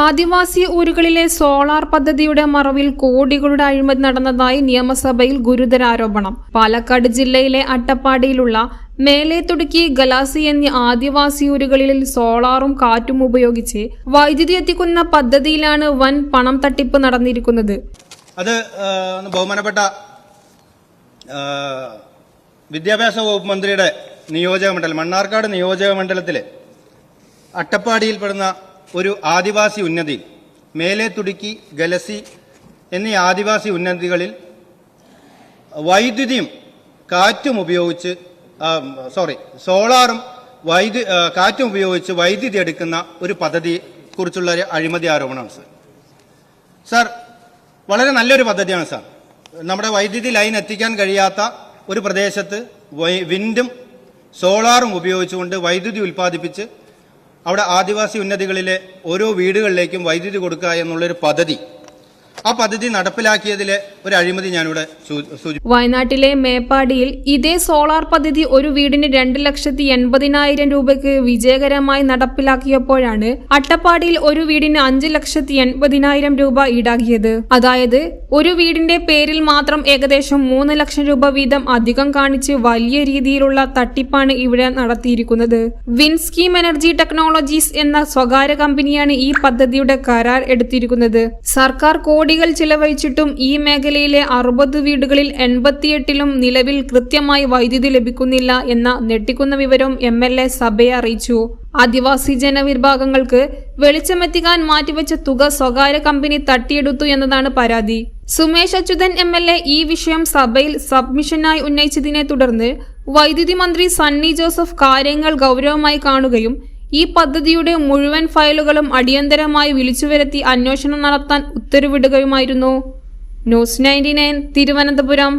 ആദിവാസി ഊരുകളിലെ solar പദ്ധതിയുടെ മറവിൽ കോടികളുടെ അഴിമതി നടന്നതായി നിയമസഭയിൽ ഗുരുതര ആരോപണം. പാലക്കാട് ജില്ലയിലെ അട്ടപ്പാടിയിലുള്ള മേലേത്തുടുക്കി, ഗലാസി എന്നീ ആദിവാസി ഊരുകളിൽ സോളാറും കാറ്റും ഉപയോഗിച്ച് വൈദ്യുതി എത്തിക്കുന്ന പദ്ധതിയിലാണ് വൻ പണം തട്ടിപ്പ് നടന്നിരിക്കുന്നത്. അത് ബഹുമാനപ്പെട്ട വിദ്യാഭ്യാസ വകുപ്പ് മന്ത്രിയുടെ നിയോജക മണ്ഡലം, മണ്ണാർക്കാട് നിയോജക മണ്ഡലത്തിലെ അട്ടപ്പാടിയിൽപ്പെടുന്ന ഒരു ആദിവാസി ഉന്നതി, മേലേത്തുടുക്കി, ഗലസി എന്നീ ആദിവാസി ഉന്നതികളിൽ വൈദ്യുതിയും കാറ്റും ഉപയോഗിച്ച് സോളാറും കാറ്റും ഉപയോഗിച്ച് വൈദ്യുതി എടുക്കുന്ന ഒരു പദ്ധതിയെ കുറിച്ചുള്ള ഒരു അഴിമതി ആരോപണമാണ് സാർ. വളരെ നല്ലൊരു പദ്ധതിയാണ് സാർ. നമ്മുടെ വൈദ്യുതി ലൈൻ എത്തിക്കാൻ കഴിയാത്ത ഒരു പ്രദേശത്ത് വിൻഡും സോളാറും ഉപയോഗിച്ചുകൊണ്ട് വൈദ്യുതി ഉൽപ്പാദിപ്പിച്ച് അവിടെ ആദിവാസി ഉന്നതികളിലെ ഓരോ വീടുകളിലേക്കും വൈദ്യുതി കൊടുക്കുക എന്നുള്ളൊരു പദ്ധതി, ആ പദ്ധതി നടപ്പിലാക്കിയതിലെ ഒരു അഴിമതി ഞാനിവിടെ സൂചിപ്പിച്ചു. വയനാട്ടിലെ മേപ്പാടിയിൽ ഇതേ സോളാർ പദ്ധതി ഒരു വീടിന് 2,80,000 രൂപയ്ക്ക് വിജയകരമായി നടപ്പിലാക്കിയപ്പോഴാണ് അട്ടപ്പാടിയിൽ ഒരു വീടിന് 5,80,000 രൂപ ഈടാക്കിയത്. അതായത് ഒരു വീടിന്റെ പേരിൽ മാത്രം ഏകദേശം 3 ലക്ഷം രൂപ വീതം അധികം കാണിച്ച് വലിയ രീതിയിലുള്ള തട്ടിപ്പാണ് ഇവിടെ നടത്തിയിരിക്കുന്നത്. വിൻസ്കീം എനർജി ടെക്നോളജീസ് എന്ന സ്വകാര്യ കമ്പനിയാണ് ഈ പദ്ധതിയുടെ കരാർ എടുത്തിരിക്കുന്നത്. സർക്കാർ കോടികൾ ചിലവഴിച്ചിട്ടും ഈ മേഖലയിലെ 60 വീടുകളിൽ 88ലും നിലവിൽ കൃത്യമായി വൈദ്യുതി ലഭിക്കുന്നില്ല എന്ന ഞെട്ടിക്കുന്ന വിവരം MLA സഭയെ അറിയിച്ചു. ആദിവാസി ജനവിഭാഗങ്ങൾക്ക് വെളിച്ചമെത്തിക്കാൻ മാറ്റിവെച്ച തുക സ്വകാര്യ കമ്പനി തട്ടിയെടുത്തു എന്നതാണ് പരാതി. സുമേഷ് അച്യുതൻ MLA ഈ വിഷയം സഭയിൽ സബ്മിഷനായി ഉന്നയിച്ചതിനെ തുടർന്ന് വൈദ്യുതി മന്ത്രി സണ്ണി ജോസഫ് കാര്യങ്ങൾ ഗൗരവമായി കാണുകയും ഈ പദ്ധതിയുടെ മുഴുവൻ ഫയലുകളും അടിയന്തരമായി വിളിച്ചുവരുത്തി അന്വേഷണം നടത്താൻ ഉത്തരവിടുകയുമായിരുന്നു. ന്യൂസ് 99 തിരുവനന്തപുരം.